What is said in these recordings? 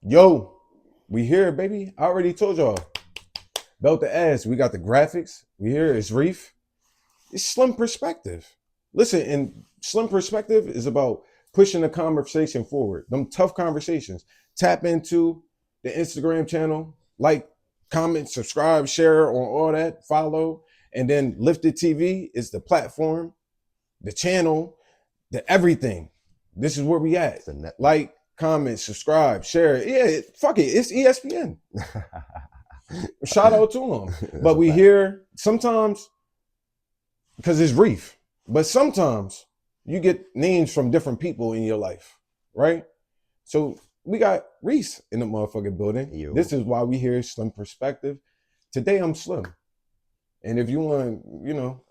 Yo, we here, baby. I already told y'all. Belt the ass. We got the graphics. We here. It's Reef. It's Slim Perspective. Listen, and Slim Perspective is about pushing the conversation forward. Them tough conversations. Tap into the Instagram channel. Like, comment, subscribe, share on all that. Follow. And then Lifted TV is the platform, the channel, the everything. This is where we at. Like, comment, subscribe, share. Yeah, fuck it. It's ESPN. Shout out to them. But we hear sometimes because it's Reef, but sometimes you get names from different people in your life, right? So we got Reese in the motherfucking building. Yo. This is why we hear Slim Perspective. Today I'm Slim. And if you want,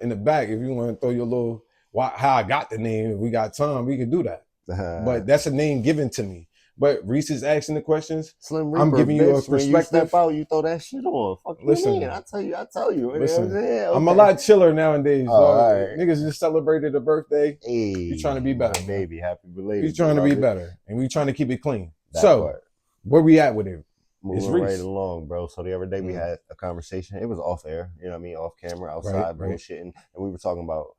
in the back, if you want to throw your little, how I got the name, if we got time, we can do that. But that's a name given to me. But Reese is asking the questions. Slim Reaper, I'm giving you a perspective. When you step out, you throw that shit on. Fuck listen, you mean? I tell you. Listen, okay. I'm a lot chiller nowadays. Right. Niggas just celebrated a birthday. Hey, you trying to be better, baby. Happy belated. He's trying to be better, and we trying to keep it clean. So, where we at with it? Moving right along, bro. So the other day we had a conversation. It was off air, you know what I mean, off camera, outside, bullshitting, and we were talking about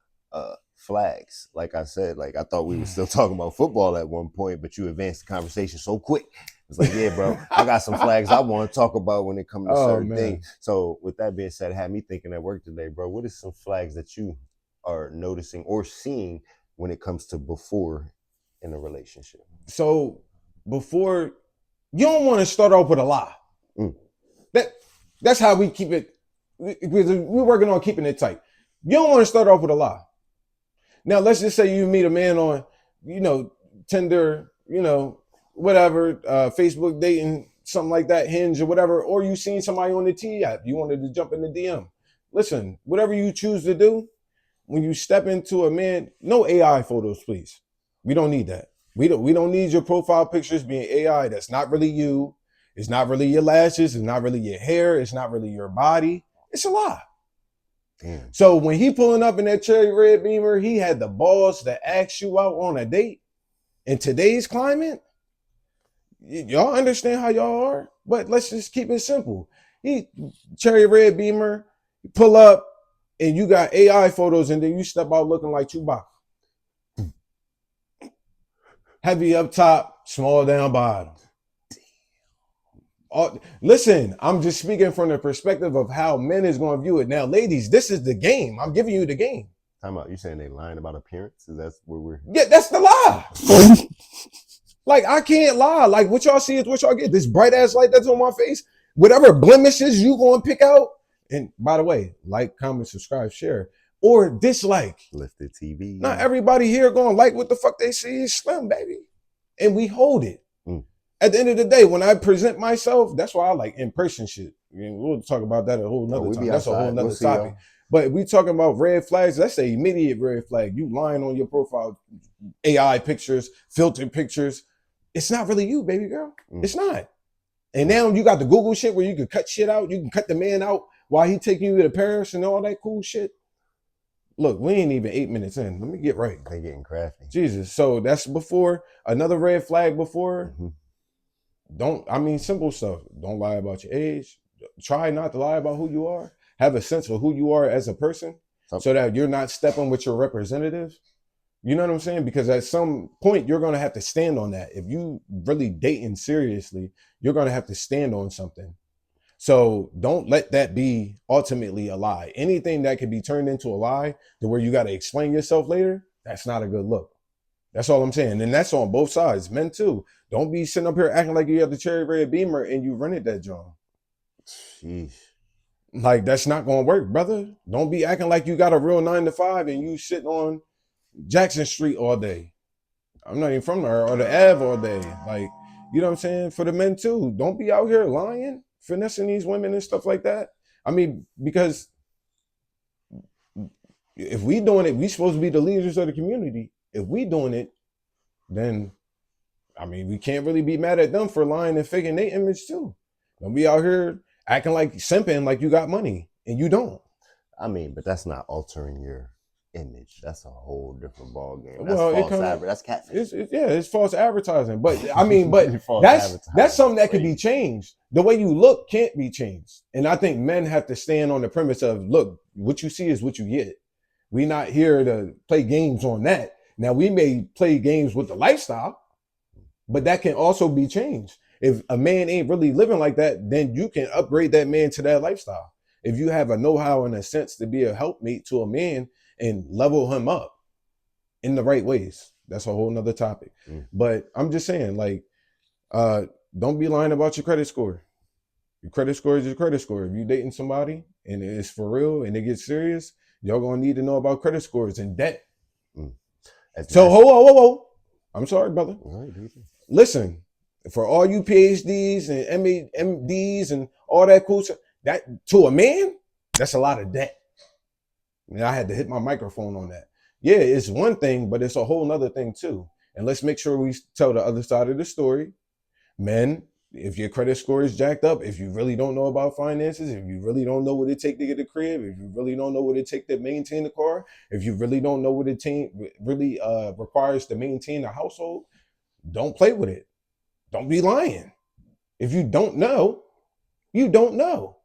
flags. Like I said, like I thought we were still talking about football at one point, but you advanced the conversation so quick. It's like, yeah, bro, I got some flags I want to talk about when it comes to certain things. So with that being said, it had me thinking at work today, bro, what is some flags that you are noticing or seeing when it comes to before in a relationship? So before, you don't want to start off with a lie. That's how we keep it. We're working on keeping it tight. You don't want to start off with a lie. Now, let's just say you meet a man on, Tinder, whatever, Facebook dating, something like that, Hinge or whatever, or you seen somebody on the T app, you wanted to jump in the DM. Listen, whatever you choose to do, when you step into a man, no AI photos, please. We don't need that. We don't need your profile pictures being AI. That's not really you. It's not really your lashes. It's not really your hair. It's not really your body. It's a lie. Damn. So when he pulling up in that cherry red Beamer, he had the balls to ask you out on a date. In today's climate, y'all understand how y'all are, but let's just keep it simple. He cherry red Beamer, pull up, and you got AI photos, and then you step out looking like Chewbacca. Heavy up top, small down bottom. Listen, I'm just speaking from the perspective of how men is going to view it. Now, ladies, this is the game. I'm giving you the game. Time out. You saying they lying about appearance? Is that where we're? Yeah, that's the lie. Like, I can't lie. Like, what y'all see is what y'all get. This bright ass light that's on my face, whatever blemishes you going to pick out. And by the way, like, comment, subscribe, share, or dislike. Lifted TV. Not everybody here going to like what the fuck they see is Slim, baby. And we hold it. At the end of the day, when I present myself, that's why I like in-person shit. I mean, we'll talk about that a whole nother time. That's a whole nother topic. But we talking about red flags, that's an immediate red flag. You lying on your profile, AI pictures, filtered pictures. It's not really you, baby girl. It's not. And now you got the Google shit where you can cut shit out. You can cut the man out while he taking you to Paris and all that cool shit. Look, we ain't even 8 minutes in. Let me get right. They getting crafty. Jesus. So that's before, another red flag before. Simple stuff. Don't lie about your age. Try not to lie about who you are. Have a sense of who you are as a person so that you're not stepping with your representative. You know what I'm saying? Because at some point, you're going to have to stand on that. If you really dating seriously, you're going to have to stand on something. So don't let that be ultimately a lie. Anything that can be turned into a lie to where you got to explain yourself later, that's not a good look. That's all I'm saying. And that's on both sides. Men too. Don't be sitting up here acting like you have the cherry red Beamer and you rented that joint. Sheesh. Like, that's not going to work, brother. Don't be acting like you got a real 9 to 5 and you sitting on Jackson Street all day. I'm not even from there, or the Ave all day. Like, you know what I'm saying? For the men too. Don't be out here lying, finessing these women and stuff like that. I mean, because if we doing it, we supposed to be the leaders of the community. If we doing it, then, we can't really be mad at them for lying and faking their image too. Don't be out here acting like simping like you got money and you don't. But that's not altering your image. That's a whole different ball game. Well, That's false advertising. That's catfish. It's false advertising. But I mean, but that's something that can be changed. The way you look can't be changed. And I think men have to stand on the premise of, look, what you see is what you get. We're not here to play games on that. Now, we may play games with the lifestyle, but that can also be changed. If a man ain't really living like that, then you can upgrade that man to that lifestyle. If you have a know-how and a sense to be a helpmate to a man and level him up in the right ways, that's a whole nother topic. But I'm just saying, like, don't be lying about your credit score. Your credit score is your credit score. If you're dating somebody and it's for real and it gets serious, y'all gonna need to know about credit scores and debt. So whoa. I'm sorry, brother. Listen, for all you PhDs and MDs and all that cool stuff, that to a man, that's a lot of debt. And I had to hit my microphone on that. Yeah, it's one thing, but it's a whole nother thing too. And let's make sure we tell the other side of the story. Men, if your credit score is jacked up, if you really don't know about finances, if you really don't know what it takes to get a crib, if you really don't know what it takes to maintain the car, if you really don't know what it really requires to maintain a household, don't play with it. Don't be lying. If you don't know, you don't know.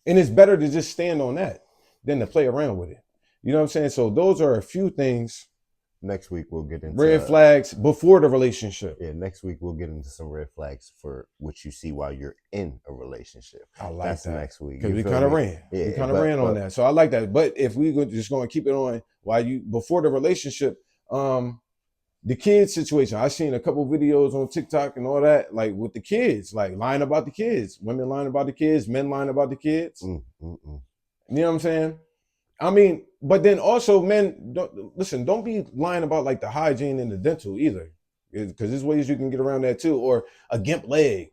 And it's better to just stand on that than to play around with it. You know what I'm saying? So those are a few things. Next week we'll get into red flags before the relationship. Yeah, next week we'll get into some red flags for what you see while you're in a relationship. I like That's that. Next week. Because we kind of ran. Yeah, we kind of ran on that. So I like that. But if we just going to keep it on while you before the relationship, the kids situation. I seen a couple videos on TikTok and all that, like with the kids, like lying about the kids, women lying about the kids, men lying about the kids. You know what I'm saying? I mean, but then also men, don't be lying about like the hygiene and the dental either. Because there's ways you can get around that too. Or a gimp leg,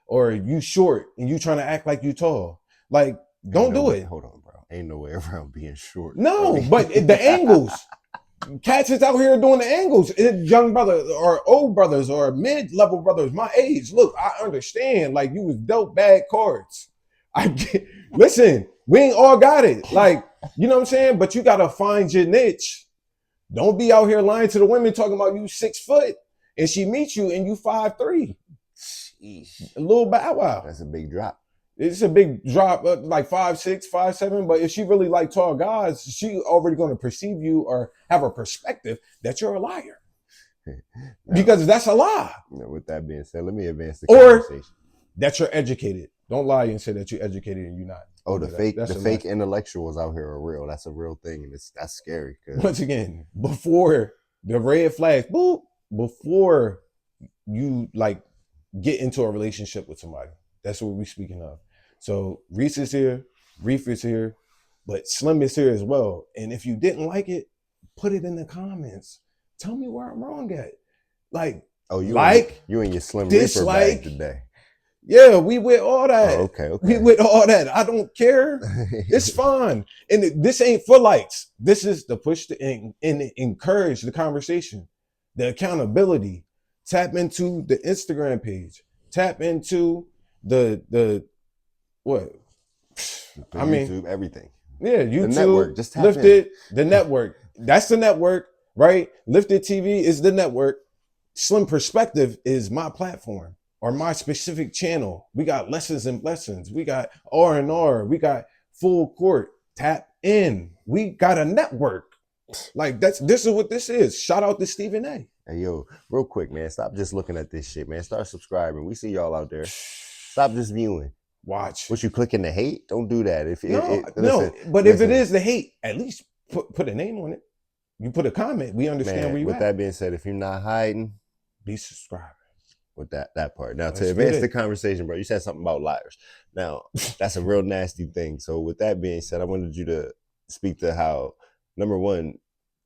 or you short and you trying to act like you tall. Like, don't do it. Hold on, bro. Ain't no way around being short. No, but the angles. Cats is out here doing the angles. Young brothers or old brothers or mid-level brothers, my age. Look, I understand. Like, you was dealt bad cards. Listen, we ain't all got it. Like, you know what I'm saying? But you gotta find your niche. Don't be out here lying to the women talking about you 6 foot and she meets you and you 5'3". A little bow wow. That's a big drop. It's a big drop, like 5'6", 5'7". But if she really like tall guys, she already going to perceive you or have a perspective that you're a liar. Because that's a lie. With that being said, let me advance the conversation. Or that you're educated. Don't lie and say that you're educated and you're not. Oh, the fake intellectuals out here are real. That's a real thing, and that's scary. Once again, before the red flags, before you like get into a relationship with somebody, that's what we're speaking of. So Reese is here, Reef is here, but Slim is here as well. And if you didn't like it, put it in the comments. Tell me where I'm wrong at. Like, you and your Slim dislike, Reaper bag today. Yeah, we with all that. Oh, okay. We with all that. I don't care. It's fine. And this ain't for likes. This is to push and encourage the conversation, the accountability. Tap into the Instagram page. Tap into the what? I mean, YouTube, everything. Yeah, YouTube. The network. Just tap Lifted, the network. That's the network, right? Lifted TV is the network. Slim Perspective is my platform. Or my specific channel. We got lessons and blessings. We got R&R. We got full court. Tap in. We got a network. Like this is what this is. Shout out to Stephen A. Hey yo, real quick, man. Stop just looking at this shit, man. Start subscribing. We see y'all out there. Stop just viewing. Watch. What you clicking the hate? Don't do that. If it is the hate, at least put a name on it. You put a comment. We understand where you at. With that being said, if you're not hiding, be subscribed. With that part. Now, to advance the conversation, bro, you said something about liars. Now, that's a real nasty thing. So with that being said, I wanted you to speak to how, number one,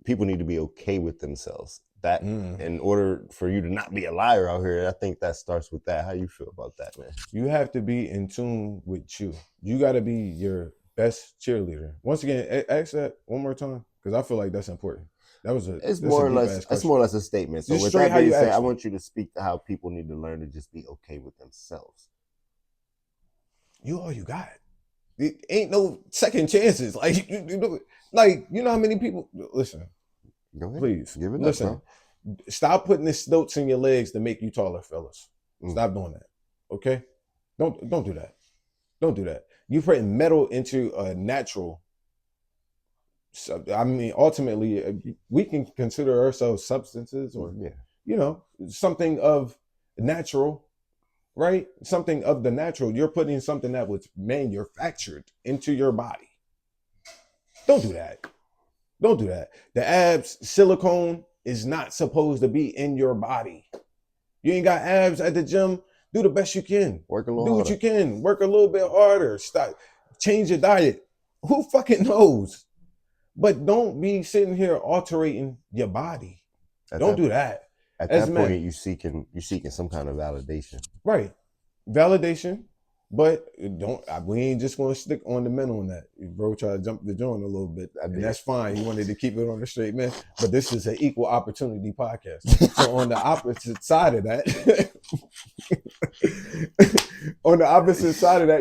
people need to be okay with themselves. That in order for you to not be a liar out here, I think that starts with that. How you feel about that, man? You have to be in tune with you. You got to be your best cheerleader. Once again, ask that one more time, because I feel like that's important. It's more or less a statement. So with that being said, I want you to speak to how people need to learn to just be okay with themselves. You all you got. It ain't no second chances. Like Like, you know how many people listen, Go ahead. please. Give it Listen. up, bro. Stop putting the stilts in your legs to make you taller, fellas. Stop doing that. Okay? Don't do that. Don't do that. You're putting metal into a natural. I mean, ultimately, we can consider ourselves substances or, you know, something of natural, right? Something of the natural. You're putting something that was manufactured into your body. Don't do that. Don't do that. The abs, silicone is not supposed to be in your body. You ain't got abs at the gym. Do the best you can. Work a little Do what you can. Work a little bit harder. Stop. Change your diet. Who fucking knows? But don't be sitting here altering your body. Don't do that. At that point, you seeking some kind of validation. Right. Validation. But we ain't just gonna stick on the men on that. Bro tried to jump the joint a little bit. And that's fine. He wanted to keep it on the straight man. But this is an equal opportunity podcast. So on the opposite side of that,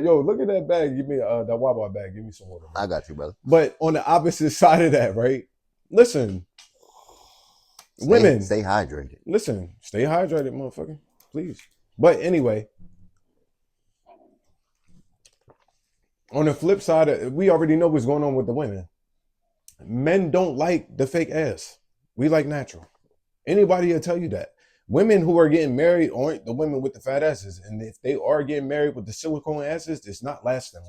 yo, look at that bag. Give me that Wawa bag. Give me some water. I got you, brother. But on the opposite side of that, right? Listen, women, stay hydrated. Listen, stay hydrated, motherfucker. Please. But anyway. On the flip side, we already know what's going on with the women. Men don't like the fake ass. We like natural. Anybody will tell you that. Women who are getting married aren't the women with the fat asses. And if they are getting married with the silicone asses, it's not lasting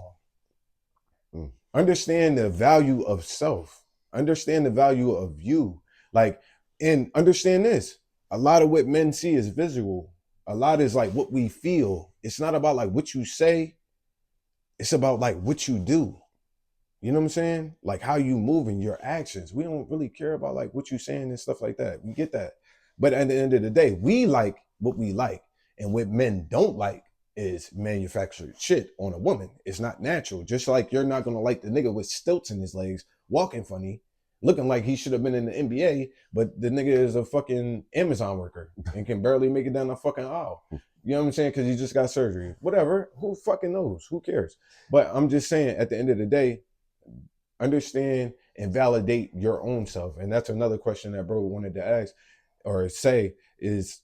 long. Understand the value of self. Understand the value of you. Like, and understand this. A lot of what men see is visual. A lot is like what we feel. It's not about like what you say. It's about like what you do. You know what I'm saying? Like how you move and your actions. We don't really care about like what you're saying and stuff like that. We get that. But at the end of the day, we like what we like. And what men don't like is manufactured shit on a woman. It's not natural. Just like you're not going to like the nigga with stilts in his legs, walking funny, looking like he should have been in the NBA, but the nigga is a fucking Amazon worker and can barely make it down the fucking aisle. You know what I'm saying? Because he just got surgery. Whatever. Who fucking knows? Who cares? But I'm just saying, at the end of the day, understand and validate your own self. And that's another question that bro wanted to ask or say is,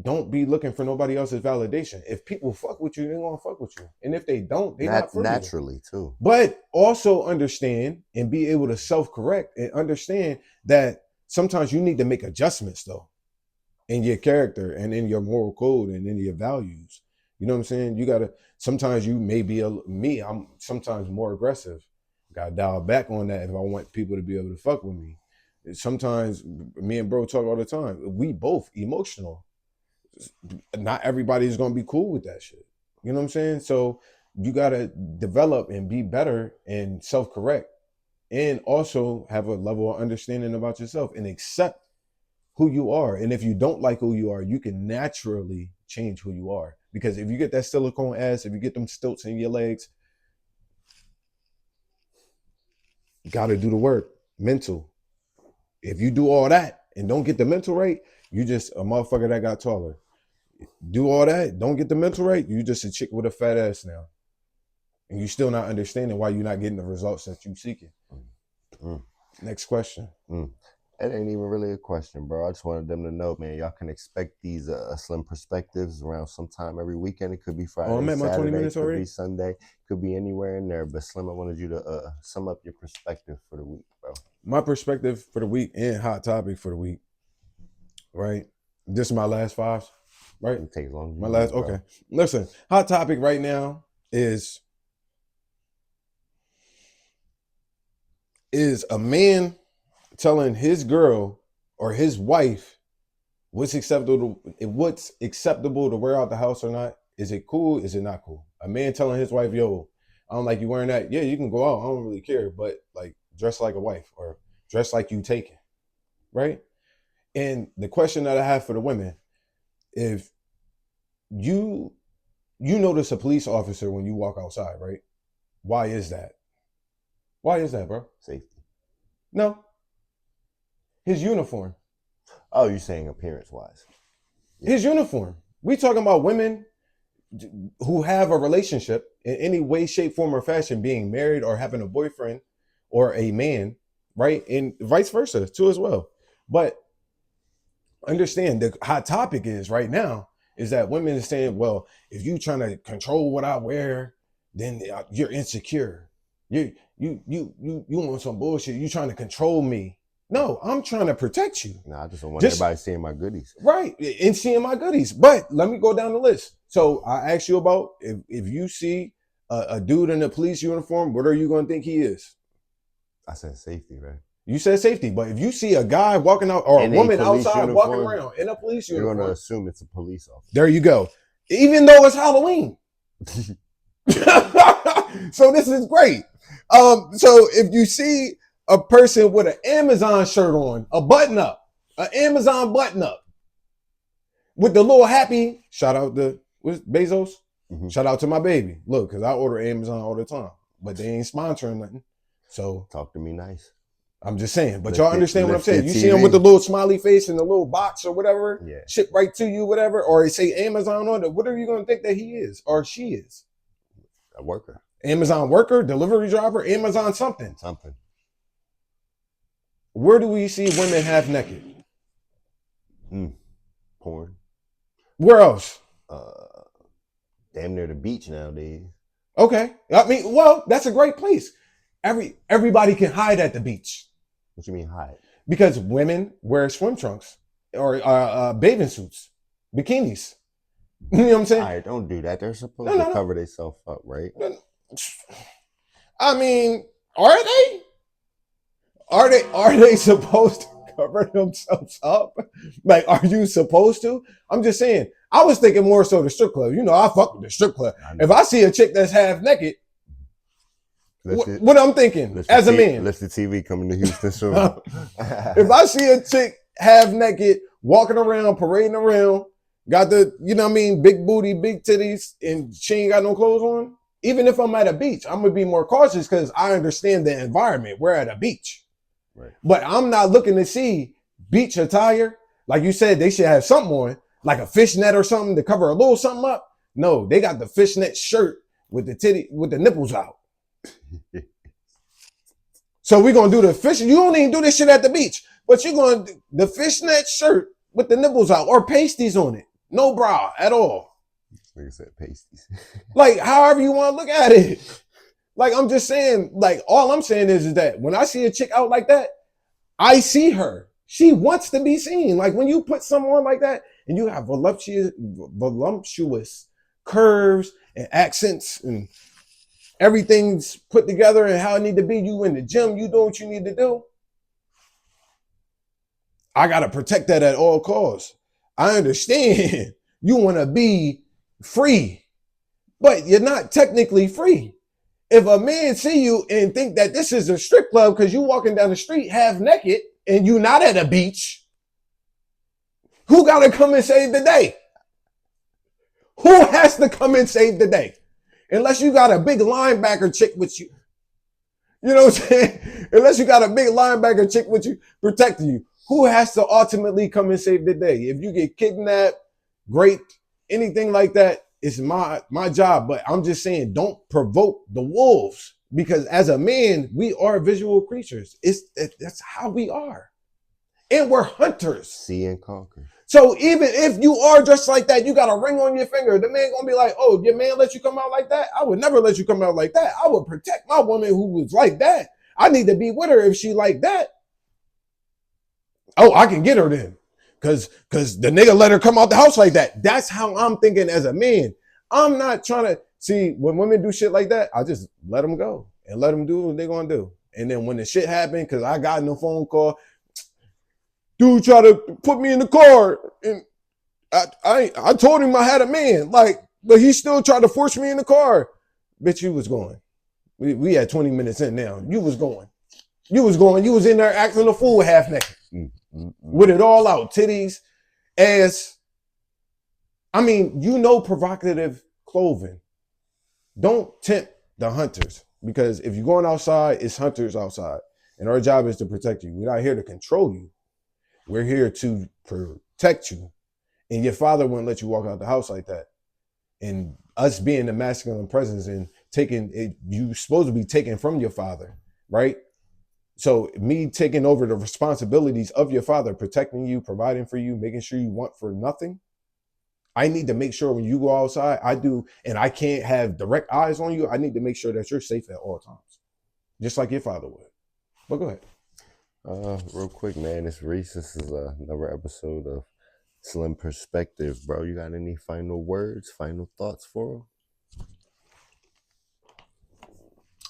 don't be looking for nobody else's validation. If people fuck with you, they're going to fuck with you. And if they don't, they're not for naturally you. Too. But also understand and be able to self-correct and understand that sometimes you need to make adjustments, though, in your character and in your moral code and in your values. You know what I'm saying? You got to, sometimes you may be, I'm sometimes more aggressive. Got to dial back on that if I want people to be able to fuck with me. Sometimes me and bro talk all the time. We both emotional. Not everybody's going to be cool with that shit. You know what I'm saying? So you got to develop and be better and self-correct and also have a level of understanding about yourself and accept who you are. And if you don't like who you are, you can naturally change who you are. Because if you get that silicone ass, if you get them stilts in your legs, you got to do the work, mental. If you do all that and don't get the mental right, you just a motherfucker that got taller. Do all that, don't get the mental right, you just a chick with a fat ass now. And you still not understanding why you're not getting the results that you seeking. Next question. It ain't even really a question, bro. I just wanted them to know, man, y'all can expect these Slim Perspectives around sometime every weekend. It could be Friday, I'm at my Saturday, 20 minutes already? Could be Sunday, could be anywhere in there. But Slim, I wanted you to sum up your perspective for the week, bro. My perspective for the week and hot topic for the week, right? This is my last fives, right? It takes long. My last, okay. Listen, hot topic right now is a man telling his girl or his wife what's acceptable to wear out the house or not. Is it cool? Is it not cool? A man telling his wife, yo, I don't like you wearing that. Yeah, you can go out. I don't really care. But like dress like a wife or dress like you taken. Right? And the question that I have for the women, if you notice a police officer when you walk outside, right? Why is that? Why is that, bro? Safety. No. His uniform. Oh, you're saying appearance-wise. Yeah. His uniform. We talking about women who have a relationship in any way, shape, form, or fashion, being married or having a boyfriend or a man, right? And vice versa too as well. But understand the hot topic is right now is that women are saying, well, if you trying to control what I wear, then you're insecure. You want some bullshit. You trying to control me. No, I'm trying to protect you. I just don't want everybody seeing my goodies. Right, and seeing my goodies. But let me go down the list. So I asked you about if you see a dude in a police uniform, what are you going to think he is? I said safety, man. You said safety, but if you see a guy walking out or a woman outside walking around in a police uniform, you're going to assume it's a police officer. There you go. Even though it's Halloween. So this is great. So if you see a person with an Amazon shirt on, a button up, an Amazon button up, with the little happy, shout out to Bezos, shout out to my baby. Look, because I order Amazon all the time, but they ain't sponsoring nothing. So talk to me nice. I'm just saying, but y'all understand what I'm saying. You see him with the little smiley face and the little box or whatever, ship right to you, whatever, or it say Amazon on it. What are you going to think that he is or she is? A worker. Amazon worker, delivery driver, Amazon something. Something. Where do we see women half naked? Porn. Where else? Damn near the beach nowadays. Okay. I mean, well, that's a great place. Everybody can hide at the beach. What you mean hide? Because women wear swim trunks or bathing suits, bikinis. You know what I'm saying? All right, don't do that. They're supposed to cover themselves up, right? I mean, are they? Are they supposed to cover themselves up? Like, are you supposed to? I'm just saying. I was thinking more so the strip club. You know, I fuck with the strip club. If I see a chick that's half naked, what I'm thinking as a man. Lift the TV coming to Houston soon. If I see a chick half naked, walking around, parading around, got the, you know what I mean, big booty, big titties, and she ain't got no clothes on, even if I'm at a beach, I'm going to be more cautious because I understand the environment. We're at a beach. Right. But I'm not looking to see beach attire. Like you said, they should have something on, like a fishnet or something to cover a little something up. No, they got the fishnet shirt with the nipples out. So we're going to do the fish. You don't even do this shit at the beach, but you're going to do the fishnet shirt with the nipples out or pasties on it. No bra at all. Like I said, pasties. Like, however you want to look at it. Like, I'm just saying, like, all I'm saying is that when I see a chick out like that, I see her. She wants to be seen. Like, when you put someone like that and you have voluptuous curves and accents and everything's put together and how it need to be, you in the gym, you do what you need to do. I got to protect that at all costs. I understand you want to be free, but you're not technically free. If a man see you and think that this is a strip club because you walking down the street half naked and you not at a beach, who got to come and save the day? Who has to come and save the day? Unless you got a big linebacker chick with you. You know what I'm saying? Unless you got a big linebacker chick with you protecting you. Who has to ultimately come and save the day? If you get kidnapped, great, anything like that, it's my job. But I'm just saying, don't provoke the wolves, because as a man, we are visual creatures. That's how we are. And we're hunters. See and conquer. So even if you are dressed like that, you got a ring on your finger, the man gonna be like, oh, your man let you come out like that? I would never let you come out like that. I would protect my woman who was like that. I need to be with her if she like that. Oh, I can get her then. Cause the nigga let her come out the house like that. That's how I'm thinking as a man. I'm not trying to see when women do shit like that. I just let them go and let them do what they're gonna do. And then when the shit happened, cause I got in a phone call, dude tried to put me in the car, and I told him I had a man, like, but he still tried to force me in the car. Bitch, you was going. We had 20 minutes in now. You was going. You was in there acting a fool half naked. With it all out, titties, ass. I mean, provocative clothing. Don't tempt the hunters, because if you're going outside, it's hunters outside. And our job is to protect you. We're not here to control you. We're here to protect you. And your father wouldn't let you walk out the house like that. And us being the masculine presence and taking it, you're supposed to be taken from your father, right? So me taking over the responsibilities of your father, protecting you, providing for you, making sure you want for nothing. I need to make sure when you go outside, I do, and I can't have direct eyes on you. I need to make sure that you're safe at all times, just like your father would. But go ahead. Real quick, man. It's Reese. This is another episode of Slim Perspective, bro. You got any final words, final thoughts for him?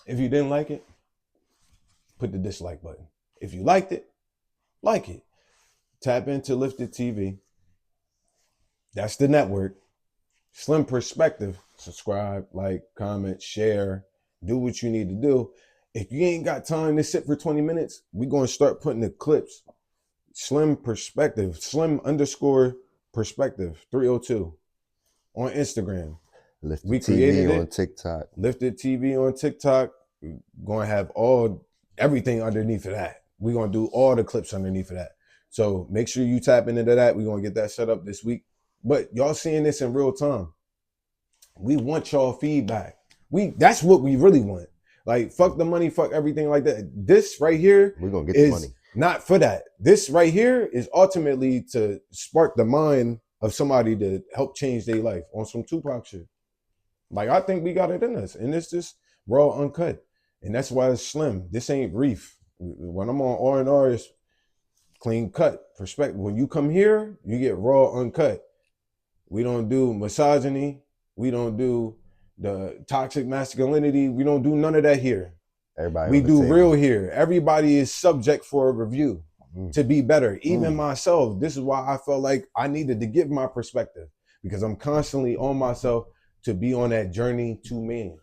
If you didn't like it, put the dislike button. If you liked it, like it. Tap into Lifted TV. That's the network. Slim Perspective. Subscribe, like, comment, share. Do what you need to do. If you ain't got time to sit for 20 minutes, we're going to start putting the clips. Slim Perspective. Slim_perspective 302 on Instagram. Lifted TV on TikTok. Lifted TV on TikTok. We're going to have everything underneath of that. We're going to do all the clips underneath of that. So make sure you tap into that. We're going to get that set up this week. But y'all seeing this in real time. We want y'all feedback. That's what we really want. Like, fuck the money, fuck everything like that. This right here, we're going to get the money. Not for that. This right here is ultimately to spark the mind of somebody to help change their life on some Tupac shit. Like, I think we got it in us. And it's just raw, uncut. And that's why it's Slim. This ain't Reef. When I'm on R&R, it's clean cut perspective. When you come here, you get raw, uncut. We don't do misogyny. We don't do the toxic masculinity. We don't do none of that here. We do real here. Everybody is subject for a review to be better. Even myself. This is why I felt like I needed to give my perspective, because I'm constantly on myself to be on that journey to man.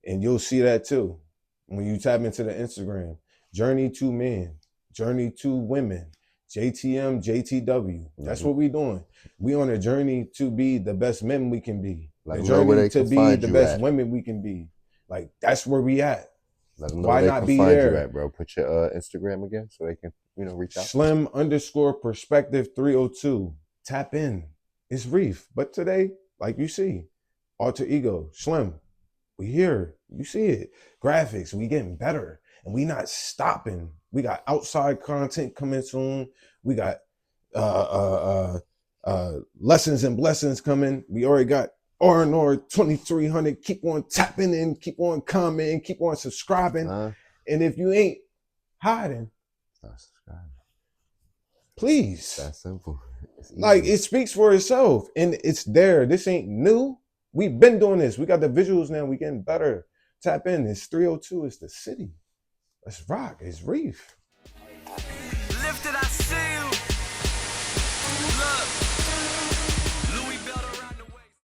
And you'll see that too when you tap into the Instagram. Journey to man. Journey to women. JTM, JTW. That's what we doing. We on a journey to be the best men we can be. Like, a journey to be the best women we can be. Like, that's where we at. Let them know why not be there, you at, bro? Put your Instagram again so they can, reach out. Slim_perspective 302. Tap in. It's Reef. But today, like you see, alter ego, Slim. We here. You see it. Graphics. We getting better. And we not stopping. We got outside content coming soon. We got lessons and blessings coming. We already got R&R 2300. Keep on tapping in, keep on commenting, keep on subscribing. And if you ain't hiding, start subscribing. Please. That's simple. Like, it speaks for itself. And it's there. This ain't new. We've been doing this. We got the visuals now. We getting better. Tap in. It's 302. It's the city. Let's rock. It's Reef.